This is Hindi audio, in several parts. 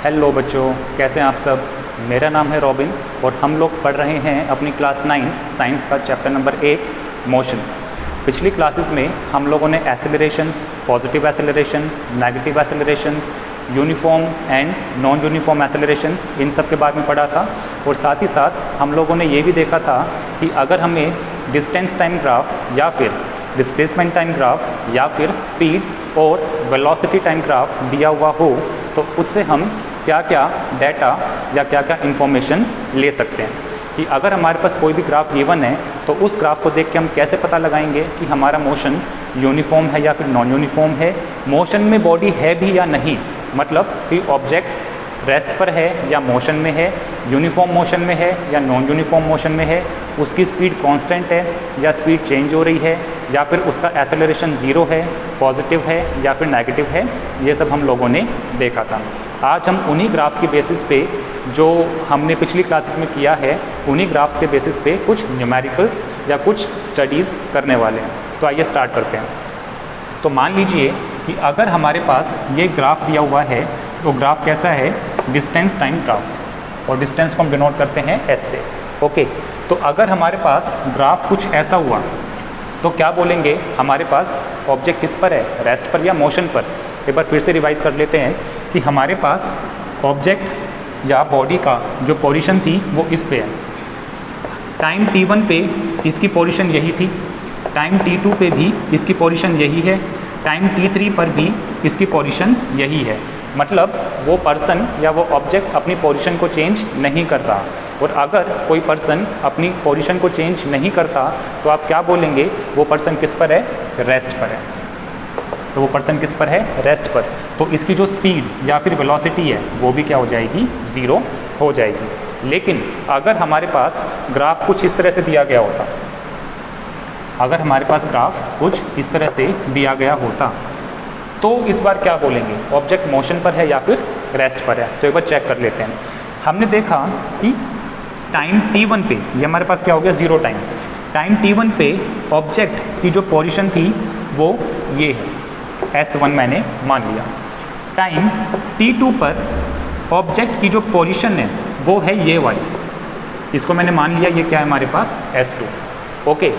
हेलो बच्चों, कैसे हैं आप सब। मेरा नाम है रॉबिन और हम लोग पढ़ रहे हैं अपनी क्लास 9 साइंस का चैप्टर नंबर 1 मोशन। पिछली क्लासेस में हम लोगों ने acceleration, positive acceleration, negative acceleration, uniform and non uniform acceleration, इन सब के बारे में पढ़ा था। और साथ ही साथ हम लोगों ने ये भी देखा था कि अगर हमें डिस्टेंस टाइम ग्राफ या फिर डिस्प्लेसमेंट टाइम ग्राफ या फिर स्पीड और वेलोसिटी टाइम ग्राफ दिया हुआ हो तो उससे हम क्या क्या डाटा या क्या क्या इन्फॉर्मेशन ले सकते हैं। कि अगर हमारे पास कोई भी ग्राफ गिवन है तो उस ग्राफ को देख के हम कैसे पता लगाएंगे कि हमारा मोशन यूनिफॉर्म है या फिर नॉन यूनिफॉर्म है, मोशन में बॉडी है भी या नहीं, मतलब कि ऑब्जेक्ट रेस्ट पर है या मोशन में है, यूनिफॉर्म मोशन में है या नॉन यूनिफॉर्म मोशन में है, उसकी स्पीड कांस्टेंट है या स्पीड चेंज हो रही है, या फिर उसका एक्सेलरेशन ज़ीरो है, पॉजिटिव है या फिर नेगेटिव है। ये सब हम लोगों ने देखा था। आज हम उन्हीं ग्राफ की बेसिस पे जो हमने पिछली क्लासेस में किया है, उन्हीं ग्राफ्स के बेसिस पे कुछ न्यूमेरिकल्स या कुछ स्टडीज़ करने वाले हैं। तो आइए स्टार्ट करते हैं। तो मान लीजिए कि अगर हमारे पास ये ग्राफ दिया हुआ है तो ग्राफ कैसा है, डिस्टेंस टाइम ग्राफ, और डिस्टेंस को हम डिनोट करते हैं एस से। ओके, तो अगर हमारे पास ग्राफ कुछ ऐसा हुआ तो क्या बोलेंगे, हमारे पास ऑब्जेक्ट किस पर है, रेस्ट पर या मोशन पर। एक बार फिर से रिवाइज कर लेते हैं कि हमारे पास ऑब्जेक्ट या बॉडी का जो पोजीशन थी वो इस पे है। टाइम t1 पे इसकी पोजीशन यही थी, टाइम t2 पे भी इसकी पोजीशन यही है, टाइम t3 पर भी इसकी पोजीशन यही है। मतलब वो पर्सन या वो ऑब्जेक्ट अपनी पोजीशन को चेंज नहीं कर रहा। और अगर कोई पर्सन अपनी पोजीशन को चेंज नहीं करता तो आप क्या बोलेंगे, वो पर्सन किस पर है, रेस्ट पर है। तो वो पर्सन किस पर है, रेस्ट पर। तो इसकी जो स्पीड या फिर वेलोसिटी है वो भी क्या हो जाएगी, ज़ीरो हो जाएगी। लेकिन अगर हमारे पास ग्राफ कुछ इस तरह से दिया गया होता, अगर हमारे पास ग्राफ कुछ इस तरह से दिया गया होता तो इस बार क्या बोलेंगे, ऑब्जेक्ट मोशन पर है या फिर रेस्ट पर है। तो एक बार चेक कर लेते हैं। हमने देखा कि टाइम t1 पे ये हमारे पास क्या हो गया, ज़ीरो टाइम। टाइम t1 पे ऑब्जेक्ट की जो पोजीशन थी वो ये है, S1 मैंने मान लिया। टाइम t2 पर ऑब्जेक्ट की जो पोजीशन है वो है ये वाली, इसको मैंने मान लिया, ये क्या है हमारे पास, S2। ओके,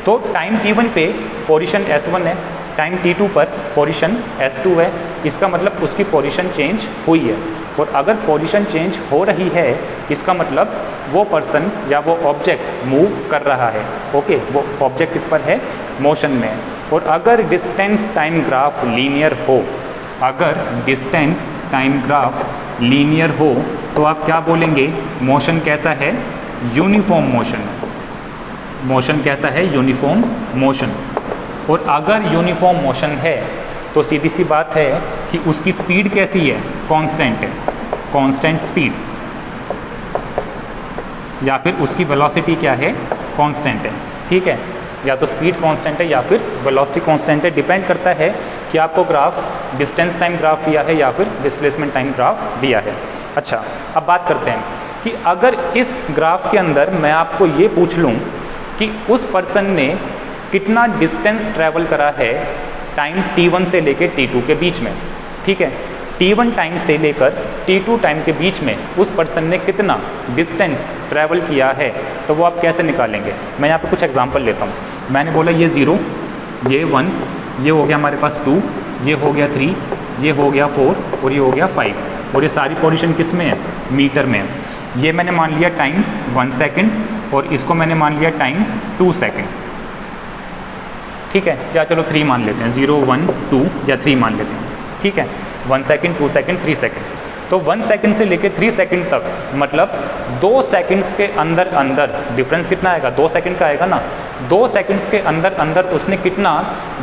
तो टाइम t1 पे पोजीशन S1 है, टाइम t2 पर पोजीशन S2 है। इसका मतलब उसकी पोजीशन चेंज हुई है। और अगर पोजीशन चेंज हो रही है इसका मतलब वो पर्सन या वो ऑब्जेक्ट मूव कर रहा है। ओके, वो ऑब्जेक्ट किस पर है, मोशन में है। और अगर डिस्टेंस टाइम ग्राफ लीनियर हो, अगर डिस्टेंस टाइम ग्राफ लीनियर हो तो आप क्या बोलेंगे, मोशन कैसा है, यूनिफॉर्म मोशन। मोशन कैसा है, यूनिफॉर्म मोशन। और अगर यूनिफॉर्म मोशन है तो सीधी सी बात है कि उसकी स्पीड कैसी है, कांस्टेंट है, कांस्टेंट स्पीड, या फिर उसकी वेलोसिटी क्या है, कांस्टेंट है। ठीक है, या तो स्पीड कांस्टेंट है या फिर वेलोसिटी कांस्टेंट है। डिपेंड करता है कि आपको ग्राफ डिस्टेंस टाइम ग्राफ दिया है या फिर डिस्प्लेसमेंट टाइम ग्राफ दिया है। अच्छा, अब बात करते हैं कि अगर इस ग्राफ के अंदर मैं आपको ये पूछ लूँ कि उस पर्सन ने कितना डिस्टेंस ट्रैवल करा है टाइम t1 से लेकर t2 के बीच में। ठीक है, t1 टाइम से लेकर t2 टाइम के बीच में उस पर्सन ने कितना डिस्टेंस ट्रैवल किया है, तो वो आप कैसे निकालेंगे। मैं यहाँ पे कुछ एग्जांपल लेता हूँ। मैंने बोला ये 0, ये 1, ये हो गया हमारे पास 2, ये हो गया 3, ये हो गया 4 और ये हो गया 5। और ये सारी पोजीशन किस में है, मीटर में है। ये मैंने मान लिया टाइम 1 सेकेंड और इसको मैंने मान लिया टाइम 2 सेकेंड। ठीक है, या चलो 3 मान लेते हैं, 0, 1, 2 या 3 मान लेते हैं। ठीक है, 1 सेकेंड, 2 सेकेंड, 3 सेकेंड। तो 1 सेकेंड से लेकर 3 सेकेंड तक, मतलब 2 सेकेंड्स के अंदर अंदर डिफरेंस कितना आएगा, 2 सेकेंड का आएगा ना। 2 सेकेंड्स के अंदर अंदर उसने कितना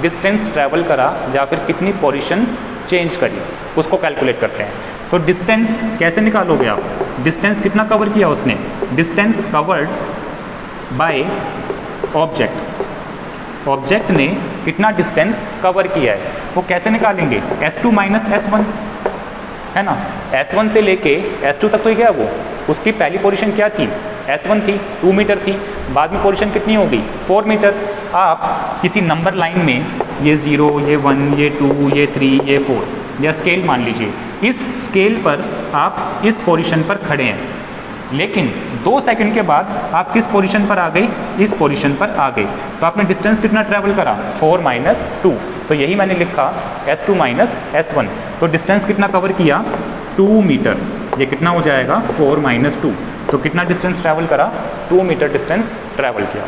डिस्टेंस ट्रैवल करा या फिर कितनी पोजीशन चेंज करी, उसको कैलकुलेट करते हैं। तो डिस्टेंस कैसे निकालोगे आप, डिस्टेंस कितना कवर किया उसने, distance covered by object, object ने कितना डिस्टेंस कवर किया है वो कैसे निकालेंगे, S2 माइनस S1 है ना। S1 से लेके S2 तक तो क्या वो, उसकी पहली पोजीशन क्या थी, S1 थी, 2 मीटर थी। बाद में पोजीशन कितनी हो गई, 4 मीटर। आप किसी नंबर लाइन में ये 0, ये 1, ये 2, ये 3, ये 4, या स्केल मान लीजिए, इस स्केल पर आप इस पोजीशन पर खड़े हैं, लेकिन 2 सेकंड के बाद आप किस पोजीशन पर आ गए, इस पोजीशन पर आ गए, तो आपने डिस्टेंस कितना ट्रैवल करा, 4 माइनस 2, तो यही मैंने लिखा S2 माइनस S1, तो डिस्टेंस कितना कवर किया, 2 मीटर, ये कितना हो जाएगा 4 माइनस 2, तो कितना डिस्टेंस ट्रैवल करा, 2 मीटर डिस्टेंस ट्रैवल किया।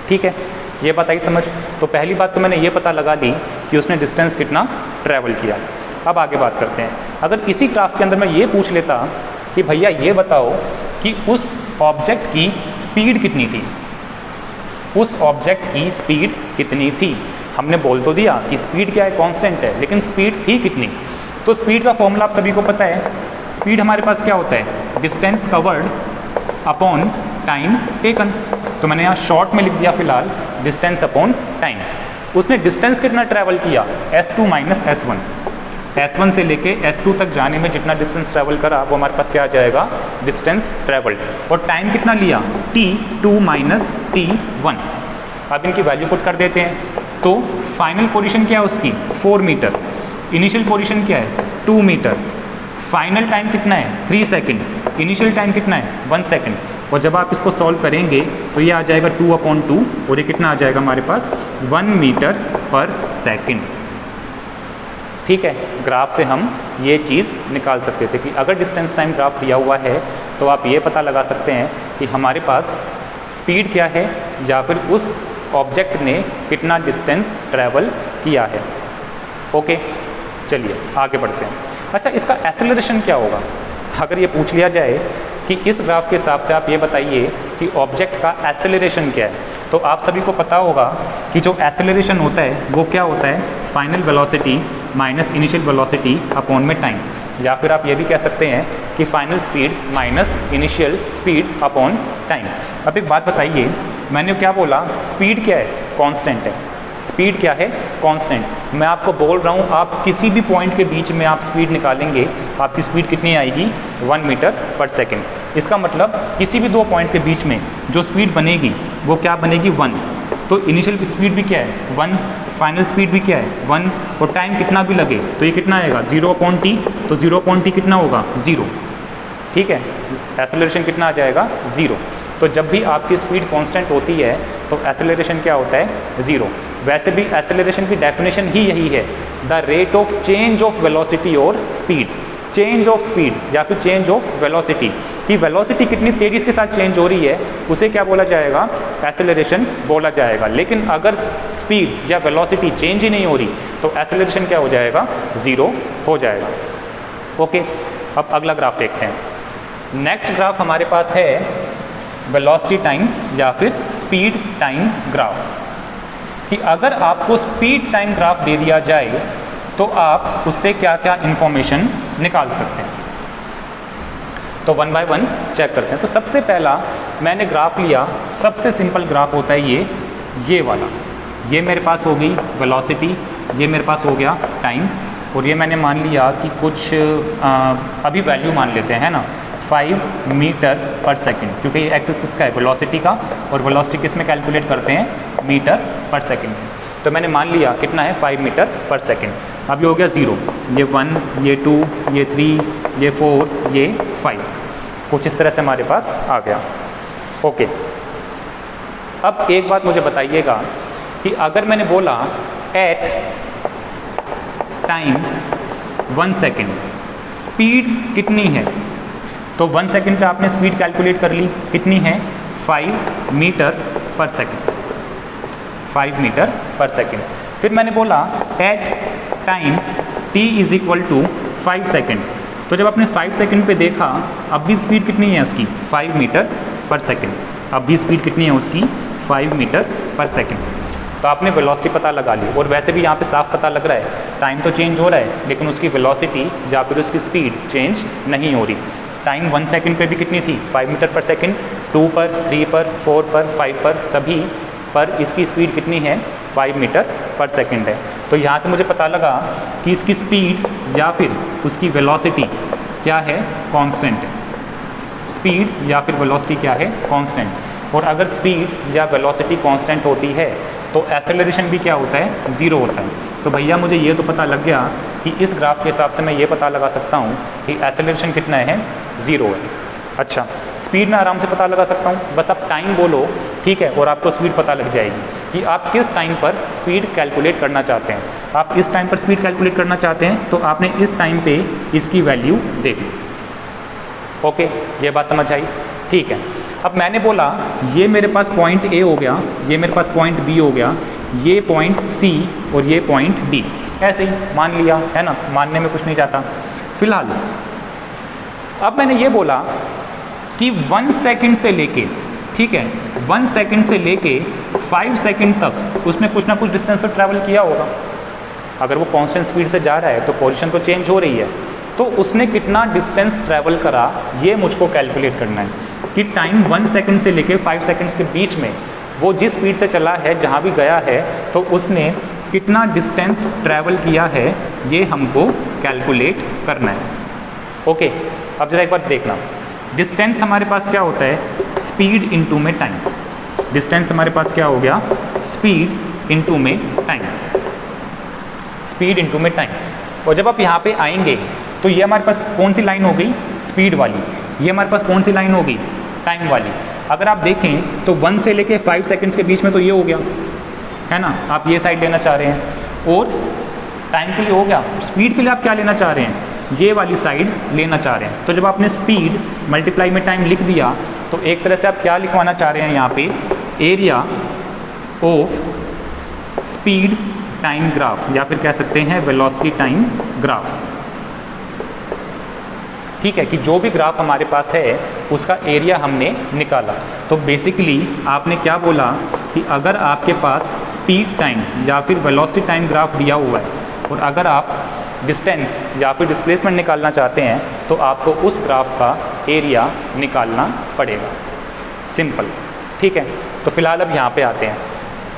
ठीक है, ये बात आई समझ। तो पहली बात तो मैंने ये पता लगा ली कि उसने डिस्टेंस कितना ट्रैवल किया। अब आगे बात करते हैं, अगर इसी ग्राफ के अंदर मैं ये पूछ लेता कि भैया ये बताओ कि उस ऑब्जेक्ट की स्पीड कितनी थी, उस ऑब्जेक्ट की स्पीड कितनी थी, हमने बोल तो दिया कि स्पीड क्या है, कांस्टेंट है, लेकिन स्पीड थी कितनी। तो स्पीड का फॉर्मूला आप सभी को पता है, स्पीड हमारे पास क्या होता है, distance covered upon time taken. तो मैंने यहाँ शॉर्ट में लिख दिया फिलहाल डिस्टेंस अपॉन टाइम। उसने डिस्टेंस कितना ट्रैवल किया, S2 माइनस S1, S1 से लेके S2 तक जाने में जितना डिस्टेंस ट्रैवल करा वो हमारे पास क्या आ जाएगा, डिस्टेंस ट्रैवल्ड। और टाइम कितना लिया, T2 माइनस T1। अब इनकी वैल्यू पुट कर देते हैं, तो फाइनल पोजीशन क्या है उसकी, 4 मीटर, इनिशियल पोजीशन क्या है, 2 मीटर, फाइनल टाइम कितना है, 3 सेकेंड, इनिशियल टाइम कितना है, 1 सेकेंड। और जब आप इसको सॉल्व करेंगे तो ये आ जाएगा 2/2, और ये कितना आ जाएगा हमारे पास, 1 मीटर पर सेकेंड। ठीक है, ग्राफ से हम ये चीज़ निकाल सकते थे कि अगर डिस्टेंस टाइम ग्राफ दिया हुआ है तो आप ये पता लगा सकते हैं कि हमारे पास स्पीड क्या है या फिर उस ऑब्जेक्ट ने कितना डिस्टेंस ट्रैवल किया है। ओके, चलिए आगे बढ़ते हैं। अच्छा, इसका एक्सेलरेशन क्या होगा, अगर ये पूछ लिया जाए कि इस ग्राफ के हिसाब से आप ये बताइए कि ऑब्जेक्ट का एक्सेलरेशन क्या है, तो आप सभी को पता होगा कि जो एक्सेलरेशन होता है वो क्या होता है, final velocity minus initial velocity upon में टाइम, या फिर आप ये भी कह सकते हैं कि final speed minus initial speed upon time. अब एक बात बताइए, मैंने क्या बोला, स्पीड क्या है, कांस्टेंट है, स्पीड क्या है, कांस्टेंट। मैं आपको बोल रहा हूँ आप किसी भी पॉइंट के बीच में आप स्पीड निकालेंगे, आपकी स्पीड कितनी आएगी, 1 मीटर पर सेकेंड। इसका मतलब किसी भी 2 पॉइंट के बीच में जो स्पीड बनेगी वो क्या बनेगी, 1। तो इनिशियल स्पीड भी क्या है, 1, फाइनल स्पीड भी क्या है, 1, और टाइम कितना भी लगे तो ये कितना आएगा, 0/t, तो 0/t कितना होगा, 0। ठीक है, एक्सेलरेशन कितना आ जाएगा, 0। तो जब भी आपकी स्पीड कांस्टेंट होती है तो एक्सेलरेशन क्या होता है, 0। वैसे भी एक्सेलरेशन की डेफिनेशन ही यही है, the rate of change of velocity और स्पीड, चेंज ऑफ स्पीड या फिर चेंज ऑफ वेलोसिटी, कि वेलोसिटी कितनी तेज़ी के साथ चेंज हो रही है उसे क्या बोला जाएगा, एक्सेलरेशन बोला जाएगा। लेकिन अगर स्पीड या वेलोसिटी चेंज ही नहीं हो रही तो एक्सेलरेशन क्या हो जाएगा, 0 हो जाएगा। ओके, अब अगला ग्राफ देखते हैं। नेक्स्ट ग्राफ हमारे पास है वेलोसिटी टाइम या फिर स्पीड टाइम ग्राफ, कि अगर आपको स्पीड टाइम ग्राफ दे दिया जाए तो आप उससे क्या क्या इन्फॉर्मेशन निकाल सकते हैं। तो 1 बाय 1 चेक करते हैं। तो सबसे पहला मैंने ग्राफ लिया, सबसे सिंपल ग्राफ होता है ये वाला, ये मेरे पास हो गई वेलोसिटी, ये मेरे पास हो गया टाइम, और ये मैंने मान लिया कि कुछ अभी वैल्यू मान लेते हैं ना, 5 मीटर पर सेकेंड, क्योंकि ये एक्सिस किसका है, वेलोसिटी का, और वेलोसिटी किस में कैलकुलेट करते हैं, मीटर पर सेकेंड। तो मैंने मान लिया कितना है, 5 मीटर पर सेकेंड। अब ये हो गया 0, ये 1, ये 2, ये 3, ये 4, ये 5, कुछ इस तरह से हमारे पास आ गया। ओके, अब एक बात मुझे बताइएगा कि अगर मैंने बोला एट टाइम 1 सेकेंड स्पीड कितनी है, तो 1 सेकेंड पे आपने स्पीड कैलकुलेट कर ली, कितनी है, 5 metre per second, 5 metre per second. फिर मैंने बोला at time t is equal to 5 second, तो जब आपने 5 सेकेंड पे देखा अब भी स्पीड कितनी है उसकी, 5 मीटर पर सेकेंड, अब भी स्पीड कितनी है उसकी, 5 मीटर पर सेकेंड। तो आपने वेलोसिटी पता लगा ली, और वैसे भी यहाँ पे साफ पता लग रहा है टाइम तो चेंज हो रहा है लेकिन उसकी वेलोसिटी या फिर उसकी स्पीड चेंज नहीं हो रही। टाइम 1 सेकेंड पे भी कितनी थी, 5 मीटर पर सेकेंड, 2 पर, 3 पर, 4 पर, 5 पर, सभी पर इसकी स्पीड कितनी है, 5 मीटर पर सेकेंड है। तो यहाँ से मुझे पता लगा कि इसकी स्पीड या फिर उसकी वेलोसिटी क्या है, कांस्टेंट है। स्पीड या फिर वेलोसिटी क्या है, कांस्टेंट। और अगर स्पीड या वेलोसिटी कांस्टेंट होती है तो एक्सेलरेशन भी क्या होता है, 0 होता है। तो भैया मुझे ये तो पता लग गया कि इस ग्राफ के हिसाब से मैं ये पता लगा सकता हूँ कि एक्सेलरेशन कितना है, 0 है। अच्छा, स्पीड में आराम से पता लगा सकता हूँ, बस आप टाइम बोलो, ठीक है, और आपको स्पीड पता लग जाएगी कि आप किस टाइम पर स्पीड कैलकुलेट करना चाहते हैं। आप इस टाइम पर स्पीड कैलकुलेट करना चाहते हैं तो आपने इस टाइम पे इसकी वैल्यू दे दी। ओके, ये बात समझ आई, ठीक है। अब मैंने बोला ये मेरे पास पॉइंट ए हो गया, ये मेरे पास पॉइंट बी हो गया, ये पॉइंट सी और ये पॉइंट डी, ऐसे ही मान लिया है ना, मानने में कुछ नहीं जाता। फिलहाल अब मैंने ये बोला कि 1 सेकंड से लेके, ठीक है, 1 सेकंड से लेके 5 सेकंड तक उसने कुछ ना कुछ डिस्टेंस तो ट्रैवल किया होगा। अगर वो कांस्टेंट स्पीड से जा रहा है तो पोजीशन तो चेंज हो रही है, तो उसने कितना डिस्टेंस ट्रैवल करा ये मुझको कैलकुलेट करना है कि टाइम 1 सेकंड से लेके 5 सेकंड्स के बीच में वो जिस स्पीड से चला है, जहाँ भी गया है, तो उसने कितना डिस्टेंस ट्रैवल किया है ये हमको कैलकुलेट करना है। ओके, अब जरा एक बार देखना, डिस्टेंस हमारे पास क्या होता है, स्पीड इनटू में टाइम। डिस्टेंस हमारे पास क्या हो गया, स्पीड इनटू में टाइम, स्पीड इनटू में टाइम। और जब आप यहाँ पे आएंगे तो ये हमारे पास कौन सी लाइन हो गई, स्पीड वाली, ये हमारे पास कौन सी लाइन होगी, टाइम वाली। अगर आप देखें तो 1 से लेके 5 सेकंड्स के बीच में तो ये हो गया है ना, आप ये साइड लेना चाह रहे हैं, और टाइम के लिए हो गया, स्पीड के लिए आप क्या लेना चाह रहे हैं, ये वाली साइड लेना चाह रहे हैं। तो जब आपने स्पीड मल्टीप्लाई में टाइम लिख दिया तो एक तरह से आप क्या लिखवाना चाह रहे हैं यहाँ पे, area of speed time graph, या फिर कह सकते हैं वेलोसिटी टाइम ग्राफ। ठीक है, कि जो भी ग्राफ हमारे पास है उसका एरिया हमने निकाला। तो बेसिकली आपने क्या बोला कि अगर आपके पास स्पीड टाइम या फिर वेलोसिटी टाइम ग्राफ दिया हुआ है और अगर आप डिस्टेंस या फिर डिस्प्लेसमेंट निकालना चाहते हैं तो आपको उस ग्राफ का एरिया निकालना पड़ेगा, सिंपल। ठीक है, तो फिलहाल अब यहाँ पे आते हैं।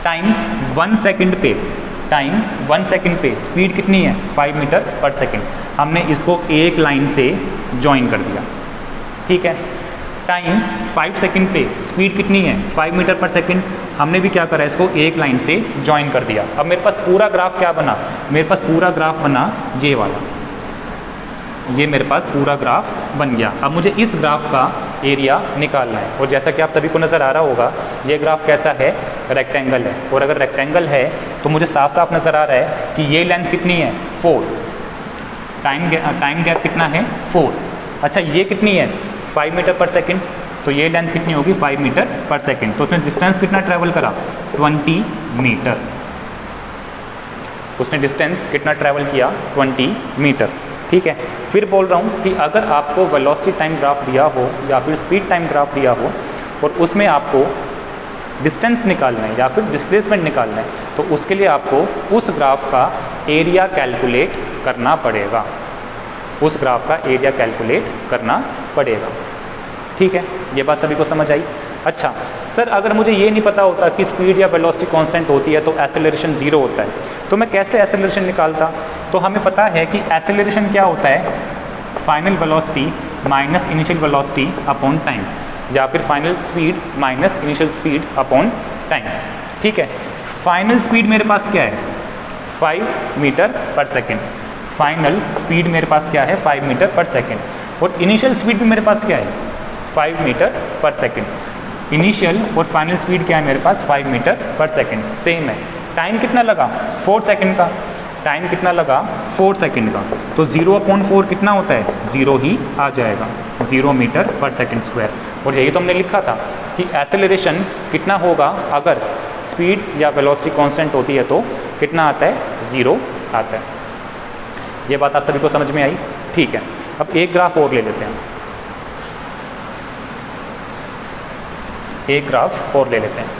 टाइम 1 सेकंड पे, टाइम 1 सेकंड पे स्पीड कितनी है, 5 मीटर पर सेकंड। हमने इसको एक लाइन से ज्वाइन कर दिया, ठीक है। टाइम 5 सेकंड पे स्पीड कितनी है, 5 मीटर पर सेकंड। हमने भी क्या करा, इसको एक लाइन से ज्वाइन कर दिया। अब मेरे पास पूरा ग्राफ क्या बना, मेरे पास पूरा ग्राफ बना ये वाला, ये मेरे पास पूरा ग्राफ बन गया। अब मुझे इस ग्राफ का एरिया निकालना है, और जैसा कि आप सभी को नज़र आ रहा होगा ये ग्राफ कैसा है, रेक्टेंगल है। और अगर रेक्टेंगल है तो मुझे साफ साफ नज़र आ रहा है कि ये लेंथ कितनी है, 4, टाइम गैप कितना है, 4। अच्छा, ये कितनी है, 5 मीटर पर सेकंड, तो ये लेंथ कितनी होगी, 5 मीटर पर सेकंड। तो उसने डिस्टेंस कितना ट्रैवल करा, 20 मीटर। उसने डिस्टेंस कितना ट्रैवल किया, 20 मीटर। ठीक है, फिर बोल रहा हूँ कि अगर आपको वेलोसिटी टाइम ग्राफ दिया हो या फिर स्पीड टाइम ग्राफ दिया हो और उसमें आपको डिस्टेंस निकालना है या फिर डिस्प्लेसमेंट निकालना है, तो उसके लिए आपको उस ग्राफ का एरिया कैलकुलेट करना पड़ेगा, उस ग्राफ का एरिया कैलकुलेट करना पड़ेगा। ठीक है, ये बात सभी को समझ आई। अच्छा सर, अगर मुझे ये नहीं पता होता कि स्पीड या वेलोसिटी कांस्टेंट होती है तो एक्सेलरेशन 0 होता है, तो मैं कैसे एक्सेलरेशन निकालता। तो हमें पता है कि एक्सेलरेशन क्या होता है, final velocity minus initial velocity upon time, या फिर final speed minus initial speed upon time. ठीक है, फाइनल स्पीड मेरे पास क्या है, 5 metre per second. Final speed मेरे पास क्या है, 5 मीटर पर सेकेंड। और इनिशियल स्पीड भी मेरे पास क्या है, 5 मीटर पर सेकेंड। इनिशियल और फाइनल स्पीड क्या है मेरे पास, 5 मीटर पर सेकेंड, सेम है। टाइम कितना लगा, 4 सेकेंड का। टाइम कितना लगा, 4 सेकेंड का। तो 0/4 कितना होता है, 0 ही आ जाएगा, 0 मीटर पर सेकेंड स्क्वायर। और यही तो हमने लिखा था कि एक्सेलरेशन कितना होगा अगर स्पीड या वेलोसिटी कांस्टेंट होती है, तो कितना आता है, 0 आता है। ये बात आप सभी को समझ में आई। ठीक है, अब एक ग्राफ और ले लेते हैं, एक ग्राफ और ले लेते हैं।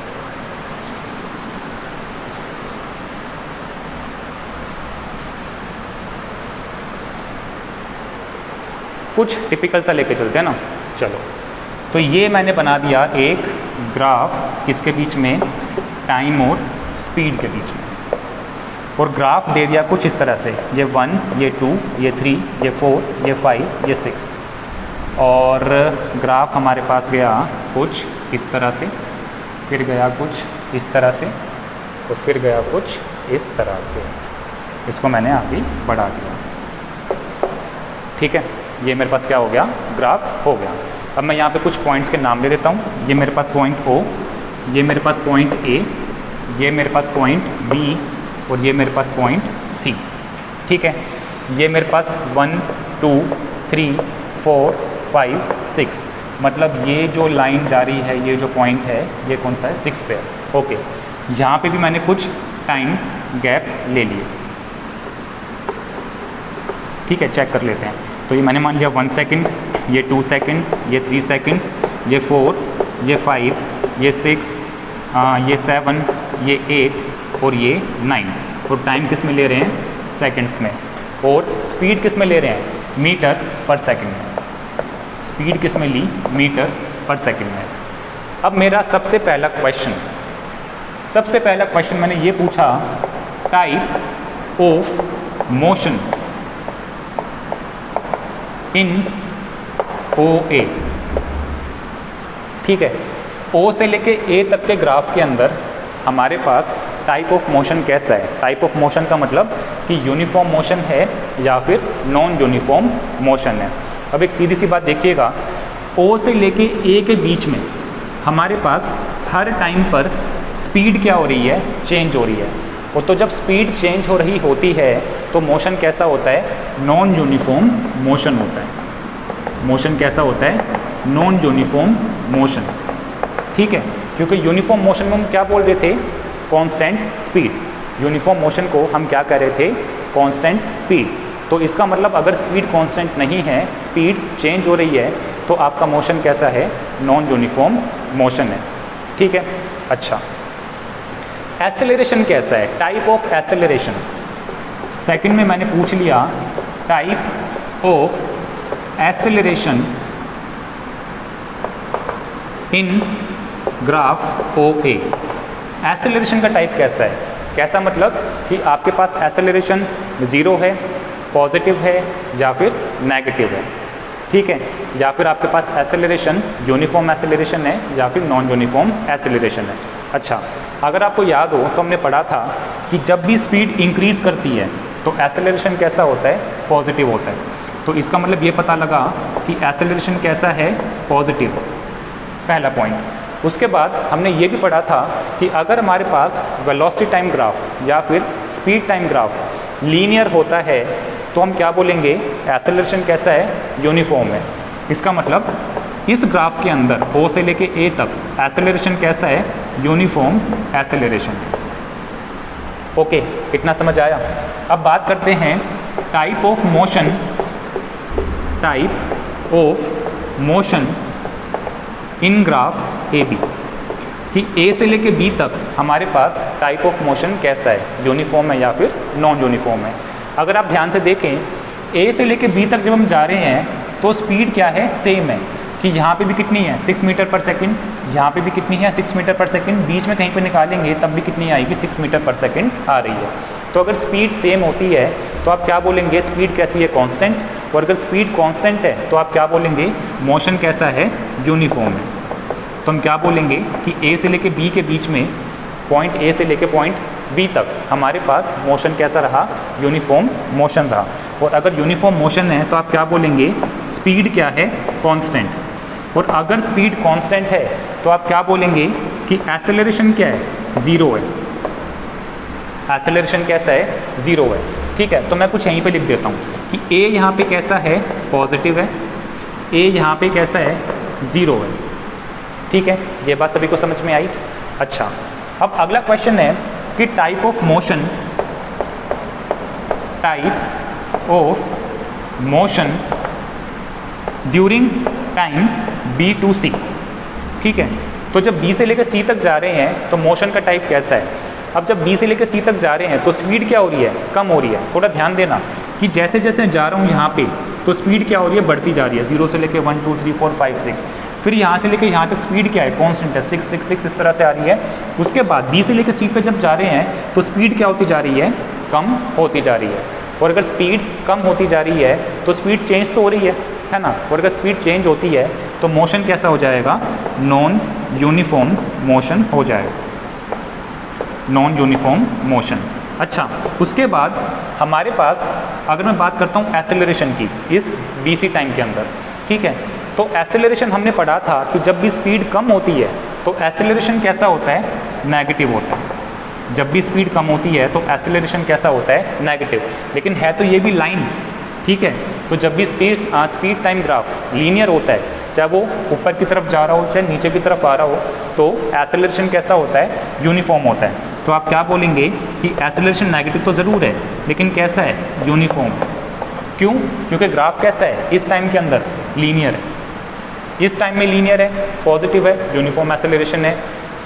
कुछ टिपिकल सा लेके चलते हैं ना, चलो। तो ये मैंने बना दिया एक ग्राफ, किसके बीच में, टाइम और स्पीड के बीच में। और ग्राफ दे दिया कुछ इस तरह से, ये 1, ये 2, ये 3, ये 4, ये 5, ये 6। और ग्राफ हमारे पास गया कुछ इस तरह से, फिर गया कुछ इस तरह से, और फिर गया कुछ इस तरह से। इसको मैंने आगे बढ़ा दिया। ठीक है, ये मेरे पास क्या हो गया, ग्राफ हो गया। अब मैं यहाँ पे कुछ पॉइंट्स के नाम ले देता हूँ। ये मेरे पास पॉइंट O, ये मेरे पास पॉइंट A, ये मेरे पास पॉइंट B और ये मेरे पास पॉइंट C। ठीक है, ये मेरे पास 1 2 3 4 5 6, मतलब ये जो लाइन जा रही है, ये जो पॉइंट है, ये कौन सा है, 6 पे। ओके, यहाँ पे भी मैंने कुछ टाइम गैप ले लिए। ठीक है, चेक कर लेते हैं। तो ये मैंने मान लिया 1 सेकेंड, ये 2 सेकेंड, ये 3 सेकेंड्स, ये 4, ये 5, ये 6, ये 7, ये 8 और ये 9। और टाइम किस में ले रहे हैं, सेकंड्स में। और स्पीड किस में ले रहे हैं, मीटर पर सेकंड में। स्पीड किस में ली, मीटर पर सेकंड में। अब मेरा सबसे पहला क्वेश्चन मैंने ये पूछा, type of motion in OA। ठीक है, O से लेके A तक के ग्राफ के अंदर हमारे पास टाइप ऑफ मोशन कैसा है। टाइप ऑफ मोशन का मतलब कि यूनिफॉर्म मोशन है या फिर नॉन यूनिफॉर्म मोशन है। अब एक सीधी सी बात देखिएगा, O से लेके A के बीच में हमारे पास हर टाइम पर स्पीड क्या हो रही है, चेंज हो रही है। और तो जब स्पीड चेंज हो रही होती है तो मोशन कैसा होता है, नॉन यूनिफॉर्म मोशन होता है। मोशन कैसा होता है, नॉन यूनिफॉर्म मोशन। ठीक है, क्योंकि यूनिफॉर्म मोशन में हम क्या बोल रहे थे, कांस्टेंट स्पीड। यूनिफॉर्म मोशन को हम क्या कह रहे थे, कांस्टेंट स्पीड। तो इसका मतलब अगर स्पीड कांस्टेंट नहीं है, स्पीड चेंज हो रही है, तो आपका मोशन कैसा है, नॉन यूनिफॉर्म मोशन है। ठीक है, अच्छा, एक्सेलरेशन कैसा है, टाइप ऑफ एक्सेलरेशन। सेकंड में मैंने पूछ लिया, type of acceleration in graph OA। Acceleration का टाइप कैसा है, कैसा मतलब कि आपके पास एक्सेलरेशन 0 है, पॉजिटिव है या फिर नेगेटिव है। ठीक है, या फिर आपके पास एक्सेलरेशन यूनिफॉर्म एक्सेलरेशन है या फिर नॉन यूनिफॉर्म एक्सेलरेशन है। अच्छा, अगर आपको याद हो तो हमने पढ़ा था कि जब भी स्पीड इंक्रीज़ करती है तो एक्सेलरेशन कैसा होता है, पॉजिटिव होता है। तो इसका मतलब ये पता लगा कि एक्सेलरेशन कैसा है, पॉजिटिव, पहला पॉइंट। उसके बाद हमने ये भी पढ़ा था कि अगर हमारे पास वेलोसिटी टाइम ग्राफ या फिर स्पीड टाइम ग्राफ लीनियर होता है तो हम क्या बोलेंगे, एक्सेलरेशन कैसा है, यूनिफॉर्म है। इसका मतलब इस ग्राफ के अंदर O से लेके A तक एक्सेलरेशन कैसा है, यूनिफॉर्म एक्सेलरेशन। ओके, इतना समझ आया। अब बात करते हैं type of motion, type of motion in graph AB, कि A से लेके B तक हमारे पास टाइप ऑफ मोशन कैसा है, यूनिफॉर्म है या फिर नॉन यूनिफॉर्म है। अगर आप ध्यान से देखें, A से लेके B तक जब हम जा रहे हैं तो स्पीड क्या है, सेम है। कि यहाँ पे भी कितनी है, 6 मीटर पर सेकंड, यहाँ पे भी कितनी है, 6 मीटर पर सेकंड, बीच में कहीं पे निकालेंगे तब भी कितनी आएगी, 6 मीटर पर सेकंड आ रही है। तो अगर स्पीड सेम होती है तो आप क्या बोलेंगे, स्पीड कैसी है, कांस्टेंट। और अगर स्पीड कांस्टेंट है तो आप क्या बोलेंगे, मोशन कैसा है, यूनिफॉर्म है। तो हम क्या बोलेंगे कि A से लेके B के बीच में, पॉइंट A से लेके पॉइंट B तक हमारे पास मोशन कैसा रहा, यूनिफॉर्म मोशन रहा। और अगर यूनिफॉर्म मोशन है तो आप क्या बोलेंगे, स्पीड क्या है, कांस्टेंट। और अगर स्पीड कांस्टेंट है तो आप क्या बोलेंगे कि एक्सेलरेशन क्या है, 0 है। एक्सेलरेशन कैसा है, 0 है। ठीक है, तो मैं कुछ यहीं पे लिख देता हूँ कि A यहाँ पे कैसा है, पॉजिटिव है, A यहाँ पे कैसा है, 0 है। ठीक है, ये बात सभी को समझ में आई। अच्छा, अब अगला क्वेश्चन है कि type of motion, type of motion during time B to C। ठीक है, तो जब B से लेकर C तक जा रहे हैं तो मोशन का टाइप कैसा है। अब जब B से लेकर C तक जा रहे हैं तो स्पीड क्या हो रही है, कम हो रही है। थोड़ा ध्यान देना कि जैसे जैसे जा रहा हूँ यहाँ पे तो स्पीड क्या हो रही है, बढ़ती जा रही है। 0 से लेकर 1 2 3 4 5 6, फिर यहाँ से लेकर यहाँ तक स्पीड क्या है, कांस्टेंट है, 6 6 6 इस तरह से आ रही है। उसके बाद B से लेकर C पे जब जा रहे हैं तो स्पीड क्या होती जा रही है, कम होती जा रही है। और अगर स्पीड कम होती जा रही है तो स्पीड चेंज तो हो रही है ना। और अगर स्पीड चेंज होती है तो मोशन कैसा हो जाएगा, नॉन यूनिफॉर्म मोशन हो जाएगा, नॉन यूनिफॉर्म मोशन। अच्छा, उसके बाद हमारे पास अगर मैं बात करता हूँ एसेलरेशन की इस BC टाइम के अंदर, ठीक है, तो एसेलरेशन हमने पढ़ा था कि जब भी स्पीड कम होती है तो एसेलरेशन कैसा होता है, नेगेटिव होता है। जब भी स्पीड कम होती है तो एसेलरेशन कैसा होता है, नेगेटिव। लेकिन है तो ये भी लाइन, ठीक है, तो जब भी स्पीड टाइम ग्राफ लीनियर होता है, चाहे वो ऊपर की तरफ जा रहा हो चाहे नीचे की तरफ आ रहा हो, तो एसेलरेशन कैसा होता है, यूनिफॉर्म होता है। तो आप क्या बोलेंगे कि एसेलरेशन नेगेटिव तो ज़रूर है लेकिन कैसा है, यूनिफॉर्म। क्यों? क्योंकि ग्राफ कैसा है, इस टाइम के अंदर लीनियर है, इस टाइम में लीनियर है, पॉजिटिव है, यूनिफॉर्म एसेलरेशन है।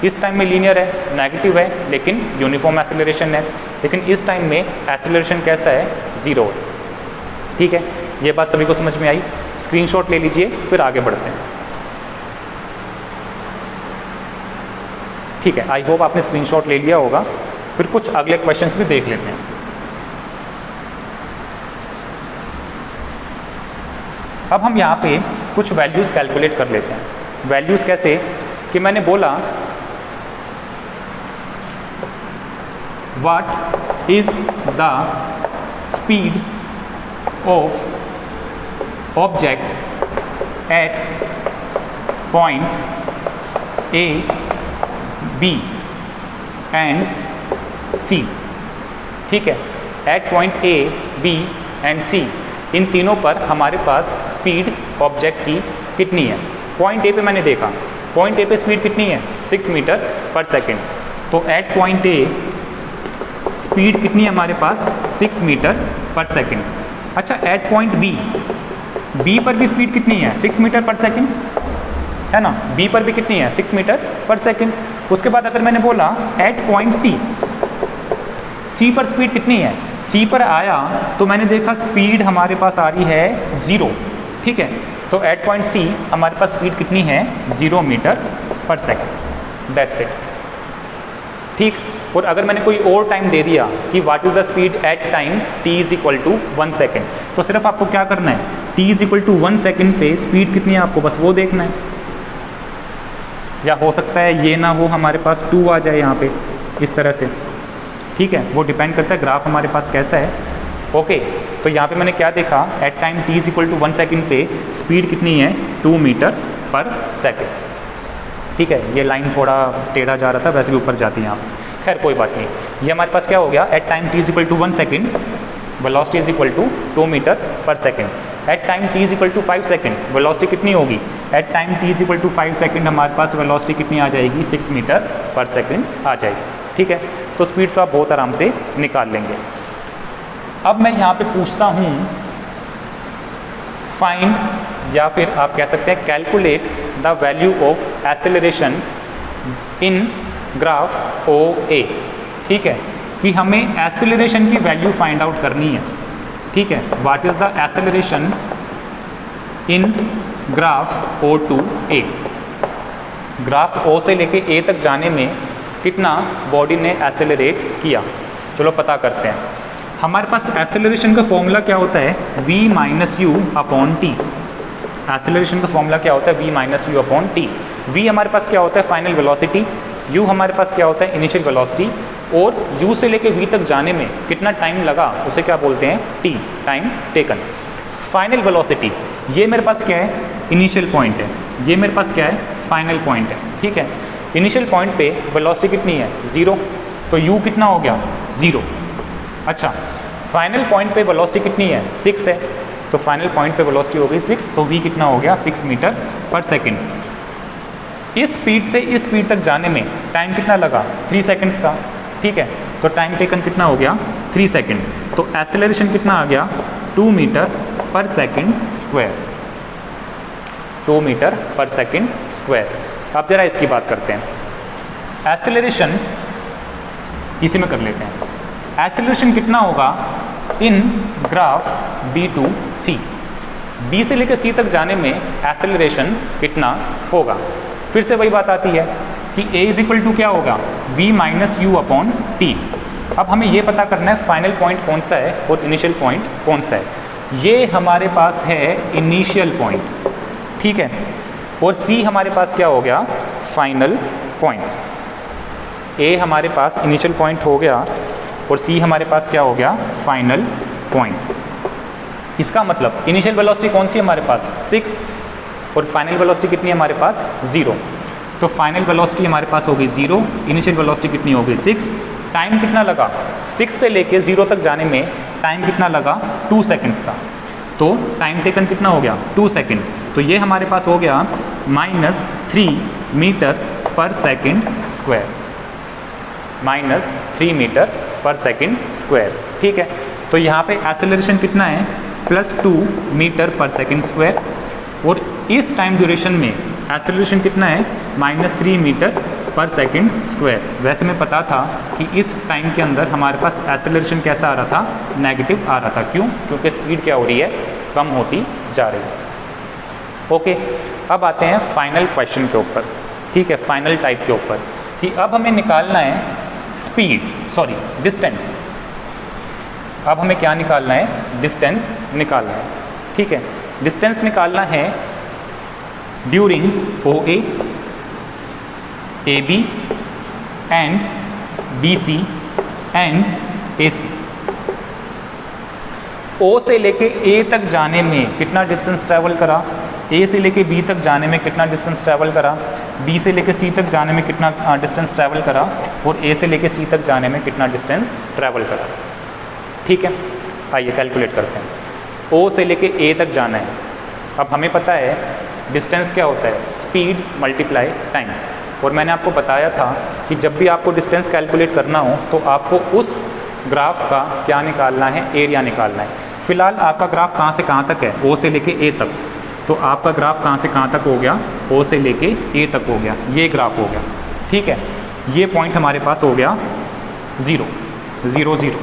इस टाइम में लीनियर है, नेगेटिव है, लेकिन यूनिफॉर्म एसेलरेशन है। लेकिन इस टाइम में एसेलरेशन कैसा है, ज़ीरो है। ठीक है, ये बात सभी को समझ में आई। स्क्रीनशॉट ले लीजिए, फिर आगे बढ़ते हैं। ठीक है, आई होप आपने स्क्रीनशॉट ले लिया होगा। फिर कुछ अगले क्वेश्चंस भी देख लेते हैं। अब हम यहाँ पे कुछ वैल्यूज़ कैलकुलेट कर लेते हैं। वैल्यूज़ कैसे कि मैंने बोला what is the speed of object at point A, B and C। ठीक है, at point A, B and C, इन तीनों पर हमारे पास स्पीड ऑब्जेक्ट की कितनी है। पॉइंट A पे मैंने देखा, पॉइंट A पे स्पीड कितनी है, 6 मीटर पर सेकेंड। तो एट पॉइंट A स्पीड कितनी है हमारे पास, 6 मीटर पर सेकेंड। अच्छा, एट पॉइंट B पर भी स्पीड कितनी है, 6 मीटर पर सेकेंड, है ना। B पर भी कितनी है, 6 मीटर पर सेकेंड। उसके बाद अगर मैंने बोला एट पॉइंट C पर स्पीड कितनी है, C पर आया तो मैंने देखा स्पीड हमारे पास आ रही है 0। ठीक है, तो एट पॉइंट C हमारे पास स्पीड कितनी है, 0 metre per second. That's it. ठीक, और अगर मैंने कोई और टाइम दे दिया कि what is the speed at time t is equal to 1 second, तो सिर्फ आपको क्या करना है, t is equal to 1 second पे स्पीड कितनी है आपको बस वो देखना है। या हो सकता है ये ना हो, हमारे पास 2 आ जाए यहाँ पे इस तरह से। ठीक है, वो डिपेंड करता है ग्राफ हमारे पास कैसा है। ओके, तो यहाँ पे मैंने क्या देखा, at time t is equal to 1 second पे स्पीड कितनी है, 2 मीटर पर सेकेंड। ठीक है, ये लाइन थोड़ा टेढ़ा जा रहा था, वैसे भी ऊपर जाती है यहाँ। खैर कोई बात नहीं, ये हमारे पास क्या हो गया, at time t is equal to 1 second velocity is equal to 2 metre per second. At time t is equal to 5 second velocity कितनी होगी, at time t is equal to 5 second हमारे पास वेलोसिटी कितनी आ जाएगी, 6 मीटर पर सेकेंड आ जाएगी। ठीक है, तो स्पीड तो आप बहुत आराम से निकाल लेंगे। अब मैं यहाँ पे पूछता हूँ फाइंड, या फिर आप कह सकते हैं calculate the value of acceleration in graph OA। ठीक है, कि हमें एसेलरेशन की वैल्यू फाइंड आउट करनी है। ठीक है, what is the acceleration in graph O to A। Graph O से लेके A तक जाने में कितना बॉडी ने एसेलरेट किया, चलो पता करते हैं। हमारे पास एसेलरेशन का फॉर्मूला क्या होता है, v minus you upon T. Acceleration का फॉर्मूला क्या होता है, v minus you upon T. v हमारे पास क्या होता है, फाइनल वेलोसिटी, u हमारे पास क्या होता है, इनिशियल वेलोसिटी, और u से लेके v तक जाने में कितना टाइम लगा उसे क्या बोलते हैं, t, time taken. Final velocity, ये मेरे पास क्या है, इनिशियल पॉइंट है, ये मेरे पास क्या है, फाइनल पॉइंट है। ठीक है, इनिशियल पॉइंट पे वेलोसिटी कितनी है, 0, तो u कितना हो गया, 0। अच्छा, फाइनल पॉइंट पे वेलोसिटी कितनी है, 6 है, तो फाइनल पॉइंट पे वेलोसिटी हो गई 6, तो v कितना हो गया, 6 मीटर पर सेकेंड। इस स्पीड से इस स्पीड तक जाने में टाइम कितना लगा, 3 सेकेंड्स का। ठीक है, तो टाइम टेकन कितना हो गया, 3 सेकेंड। तो एसेलरेशन कितना आ गया, 2 metre per second square, 2 metre per second square. अब जरा इसकी बात करते हैं। एसेलरेशन इसी में कर लेते हैं। एसेलरेशन कितना होगा इन graph B to C। B से लेकर C तक जाने में एसेलरेशन कितना होगा। फिर से वही बात आती है कि A इज इक्वल टू क्या होगा, v minus you upon T. अब हमें ये पता करना है फाइनल पॉइंट कौन सा है और इनिशियल पॉइंट कौन सा है। ये हमारे पास है इनिशियल पॉइंट, ठीक है, और C हमारे पास क्या हो गया, फाइनल पॉइंट। A हमारे पास इनिशियल पॉइंट हो गया और सी हमारे पास क्या हो गया, फाइनल पॉइंट। इसका मतलब इनिशियल वेलोसिटी कौन सी है हमारे पास, 6, और फाइनल वेलोसिटी कितनी है हमारे पास, 0। तो फाइनल वेलोसिटी हमारे पास हो गई 0, इनिशियल वेलोसिटी कितनी हो गई 6। टाइम कितना लगा, 6 से लेके 0 तक जाने में टाइम कितना लगा, 2 सेकेंड्स का। तो टाइम टेकन कितना हो गया, 2 सेकेंड। तो ये हमारे पास हो गया -3 metre per second square, -3 metre per second square. ठीक है, तो यहाँ पे एक्सेलरेशन कितना है, +2 मीटर पर सेकेंड स्क्वायर, और इस टाइम ड्यूरेशन में एक्सेलरेशन कितना है, -3 मीटर पर सेकेंड स्क्वायर। वैसे में पता था कि इस टाइम के अंदर हमारे पास एक्सेलरेशन कैसा आ रहा था, नेगेटिव आ रहा था। क्यों, क्योंकि स्पीड क्या हो रही है, कम होती जा रही है। ओके, अब आते हैं फाइनल क्वेश्चन के ऊपर। ठीक है, फाइनल टाइप के ऊपर कि अब हमें निकालना है डिस्टेंस। अब हमें क्या निकालना है, डिस्टेंस निकालना है। ठीक है, डिस्टेंस निकालना है during OA, AB and BC and AC। O से लेके A तक जाने में कितना डिस्टेंस ट्रैवल करा, A से लेके B तक जाने में कितना डिस्टेंस ट्रैवल करा, B से लेके C तक जाने में कितना डिस्टेंस ट्रैवल करा, और A से लेके C तक जाने में कितना डिस्टेंस ट्रैवल करा। ठीक है, आइए कैलकुलेट करते हैं। O से लेके A तक जाना है। अब हमें पता है डिस्टेंस क्या होता है, स्पीड मल्टीप्लाई टाइम। और मैंने आपको बताया था कि जब भी आपको डिस्टेंस कैलकुलेट करना हो तो आपको उस ग्राफ का क्या निकालना है, एरिया निकालना है। फिलहाल आपका ग्राफ कहाँ से कहाँ तक है, O से लेके A तक। तो आपका ग्राफ कहाँ से कहाँ तक हो गया, O से लेके A तक हो गया, ये ग्राफ हो गया। ठीक है, ये पॉइंट हमारे पास हो गया 0, 0, 0।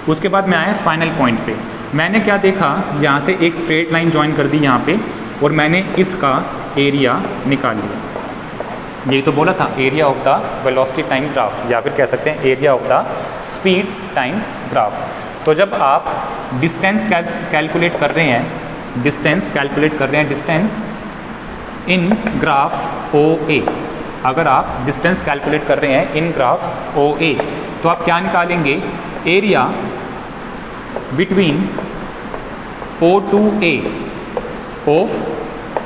उसके बाद मैं आया फाइनल पॉइंट पे। मैंने क्या देखा, यहाँ से एक स्ट्रेट लाइन ज्वाइन कर दी यहाँ पे, और मैंने इसका एरिया निकाल लिया। यही तो बोला था, area of the velocity time graph, या फिर कह सकते हैं area of the speed time graph. तो जब आप डिस्टेंस कैलकुलेट कर रहे हैं, डिस्टेंस इन ग्राफ OA, अगर आप डिस्टेंस कैलकुलेट कर रहे हैं इन ग्राफ OA, तो आप क्या निकालेंगे, area between O to A of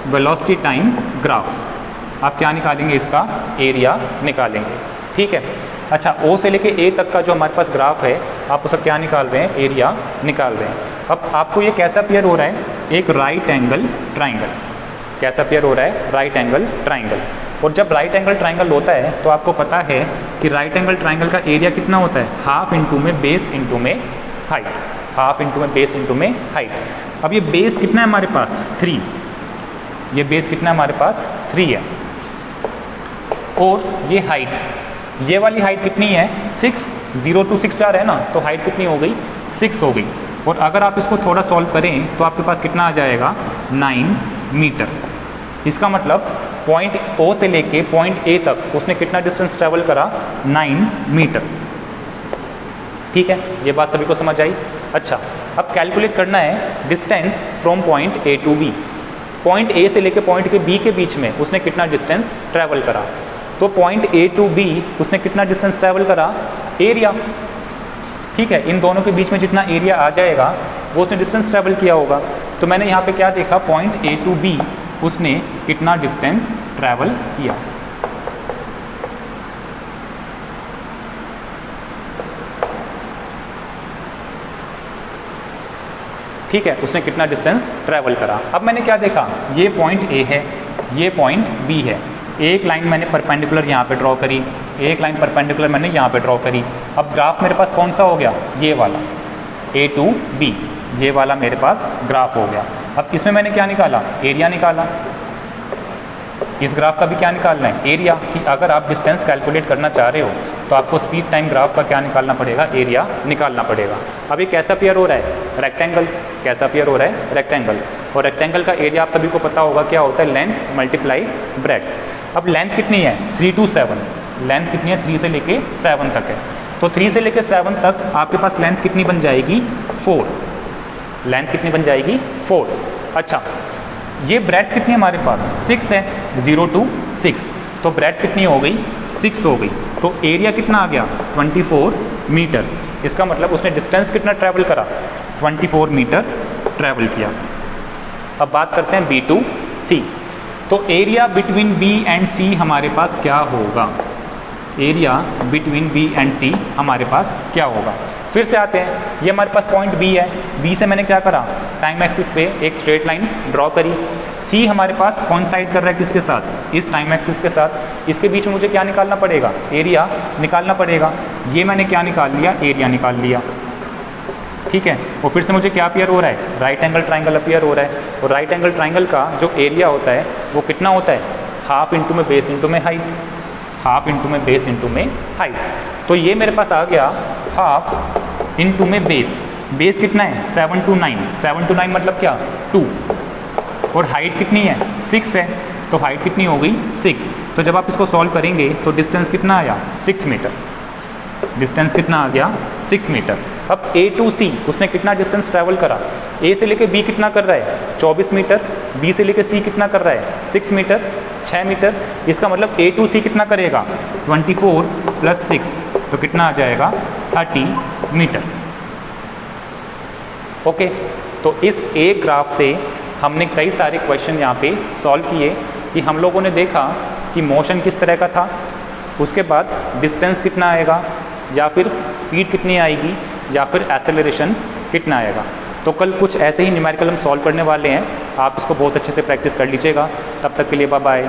velocity time graph. आप क्या निकालेंगे, इसका एरिया निकालेंगे। ठीक है, अच्छा, O से लेके A तक का जो हमारे पास ग्राफ है, आप उसका क्या निकाल रहे हैं, एरिया निकाल रहे हैं। अब आपको ये कैसा अपीयर हो रहा है, एक राइट एंगल ट्राइंगल। कैसा अपीयर हो रहा है, राइट एंगल ट्राइंगल। और जब राइट एंगल ट्राइंगल होता है तो आपको पता है कि राइट एंगल ट्राइंगल का एरिया कितना होता है, हाफ इंटू में बेस इंटू में हाइट, हाफ इंटू में बेस इंटू में हाइट। अब ये बेस कितना है हमारे पास, 3। ये बेस कितना है हमारे पास, 3 है। और ये हाइट, ये वाली हाइट कितनी है, 6, 0 to 6 जा रहा है ना, तो हाइट कितनी हो गई, 6 हो गई। और अगर आप इसको थोड़ा सॉल्व करें तो आपके पास कितना आ जाएगा, 9 मीटर। इसका मतलब पॉइंट O से लेके पॉइंट A तक उसने कितना डिस्टेंस ट्रैवल करा, 9 मीटर। ठीक है, ये बात सभी को समझ आई। अच्छा, अब कैलकुलेट करना है distance from point A to B। Point A से लेके पॉइंट के B के बीच में उसने कितना डिस्टेंस ट्रैवल करा। तो पॉइंट A to B उसने कितना डिस्टेंस ट्रैवल करा, एरिया। ठीक है, इन दोनों के बीच में जितना एरिया आ जाएगा वो उसने डिस्टेंस ट्रैवल किया होगा। तो मैंने यहाँ पे क्या देखा, पॉइंट A to B उसने कितना डिस्टेंस ट्रैवल किया। ठीक है, उसने कितना डिस्टेंस ट्रैवल करा। अब मैंने क्या देखा, ये पॉइंट A है, ये पॉइंट B है। एक लाइन मैंने परपेंडिकुलर यहाँ पे ड्रॉ करी, एक लाइन परपेंडिकुलर मैंने यहाँ पे ड्रॉ करी। अब ग्राफ मेरे पास कौन सा हो गया, ये वाला A to B, ये वाला मेरे पास ग्राफ हो गया। अब इसमें मैंने क्या निकाला, एरिया निकाला। इस ग्राफ का भी क्या निकालना है, एरिया। कि अगर आप डिस्टेंस कैलकुलेट करना चाह रहे हो तो आपको स्पीड टाइम ग्राफ का क्या निकालना पड़ेगा, एरिया निकालना पड़ेगा। अब ये कैसा अपीयर हो रहा है, रेक्टेंगल। कैसा अपीयर हो रहा है, रेक्टेंगल। और रेक्टेंगल का एरिया आप सभी को पता होगा क्या होता है, लेंथ मल्टीप्लाई ब्रेड्थ। अब लेंथ कितनी है, 3 to 7। लेंथ कितनी है, 3 से लेके 7 तक है। तो 3 से लेके 7 तक आपके पास लेंथ कितनी बन जाएगी, 4। लेंथ कितनी बन जाएगी, 4। अच्छा, ये ब्रेड्थ कितनी है हमारे पास, 6 है, 0 to 6। तो ब्रेड्थ कितनी हो गई, 6 हो गई। तो एरिया कितना आ गया, 24 मीटर। इसका मतलब उसने डिस्टेंस कितना ट्रैवल करा, 24 मीटर ट्रैवल किया। अब बात करते हैं B टू C। तो area between B and C हमारे पास क्या होगा, area between B and C हमारे पास क्या होगा। फिर से आते हैं, ये हमारे पास पॉइंट B है, B से मैंने क्या करा, टाइम एक्सिस पे एक स्ट्रेट लाइन ड्रॉ करी। C हमारे पास कॉन्साइड कर रहा है किसके साथ, इस टाइम एक्सिस के साथ। इसके बीच में मुझे क्या निकालना पड़ेगा, एरिया निकालना पड़ेगा। ये मैंने क्या निकाल लिया, एरिया निकाल लिया, ठीक है। और फिर से मुझे क्या अपीयर हो रहा है, राइट एंगल ट्राइंगल अपीयर हो रहा है। और राइट एंगल ट्राइंगल का जो एरिया होता है वो कितना होता है, हाफ इंटू में बेस इंटू में हाइट, हाफ इंटू में बेस इंटू में हाइट। तो ये मेरे पास आ गया हाफ इंटू में बेस, बेस कितना है 7 to 9, 7 to 9 मतलब क्या 2, और हाइट कितनी है 6 है, तो हाइट कितनी हो गई 6। तो जब आप इसको सॉल्व करेंगे तो डिस्टेंस कितना आया 6 मीटर, डिस्टेंस कितना आ गया 6 मीटर। अब A टू C उसने कितना डिस्टेंस ट्रैवल करा, A से लेके B कितना कर रहा है 24 मीटर, B से लेके C कितना कर रहा है 6 मीटर, 6 मीटर। इसका मतलब A टू C कितना करेगा 24 + 6, तो कितना आ जाएगा 30 मीटर। ओके, तो इस एक ग्राफ से हमने कई सारे क्वेश्चन यहाँ पे सॉल्व किए कि हम लोगों ने देखा कि मोशन किस तरह का था, उसके बाद डिस्टेंस कितना आएगा, या फिर स्पीड कितनी आएगी, या फिर एक्सेलरेशन कितना आएगा। तो कल कुछ ऐसे ही न्यूमेरिकल हम सॉल्व करने वाले हैं, आप इसको बहुत अच्छे से प्रैक्टिस कर लीजिएगा। तब तक के लिए बाय बाय।